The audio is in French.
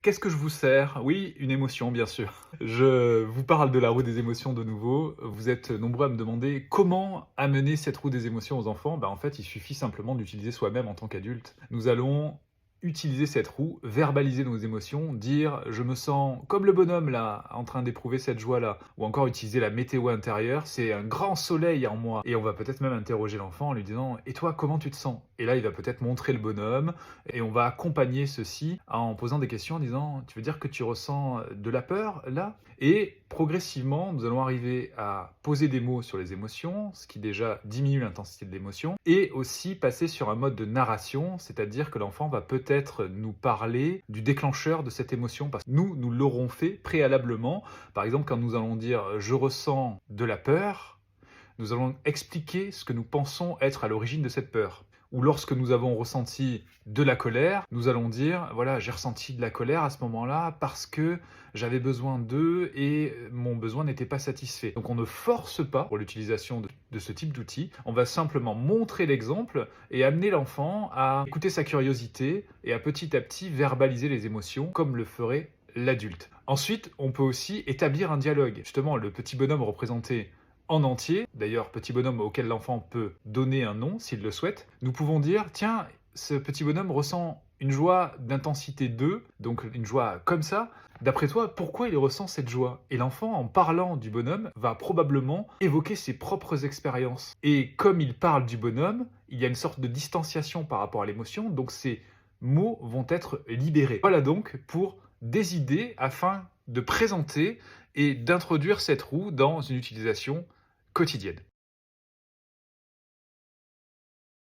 Qu'est-ce que je vous sers? Oui, une émotion, bien sûr. Je vous parle de la roue des émotions de nouveau. Vous êtes nombreux à me demander comment amener cette roue des émotions aux enfants. En fait, il suffit simplement d'utiliser soi-même en tant qu'adulte. Nous allons utiliser cette roue, verbaliser nos émotions, dire je me sens comme le bonhomme là, en train d'éprouver cette joie-là, ou encore utiliser la météo intérieure, c'est un grand soleil en moi. Et on va peut-être même interroger l'enfant en lui disant et toi, comment tu te sens? Et là, il va peut-être montrer le bonhomme, et on va accompagner ceci en posant des questions en disant: «Tu veux dire que tu ressens de la peur là?» Et progressivement, nous allons arriver à poser des mots sur les émotions, ce qui déjà diminue l'intensité de l'émotion, et aussi passer sur un mode de narration, c'est-à-dire que l'enfant va peut-être nous parler du déclencheur de cette émotion parce que nous l'aurons fait préalablement. Par exemple, quand nous allons dire: «Je ressens de la peur», nous allons expliquer ce que nous pensons être à l'origine de cette peur. Ou lorsque nous avons ressenti de la colère, nous allons dire, voilà, j'ai ressenti de la colère à ce moment-là parce que j'avais besoin d'eux et mon besoin n'était pas satisfait. Donc on ne force pas pour l'utilisation de ce type d'outil, on va simplement montrer l'exemple et amener l'enfant à écouter sa curiosité et à petit verbaliser les émotions comme le ferait l'adulte. Ensuite, on peut aussi établir un dialogue. Justement, le petit bonhomme représenté en entier, d'ailleurs petit bonhomme auquel l'enfant peut donner un nom s'il le souhaite, nous pouvons dire tiens, ce petit bonhomme ressent une joie d'intensité 2, donc une joie comme ça. D'après toi, pourquoi il ressent cette joie? Et l'enfant, en parlant du bonhomme, va probablement évoquer ses propres expériences. Et comme il parle du bonhomme, il y a une sorte de distanciation par rapport à l'émotion, donc ces mots vont être libérés. Voilà donc pour des idées afin de présenter et d'introduire cette roue dans une utilisation quotidienne.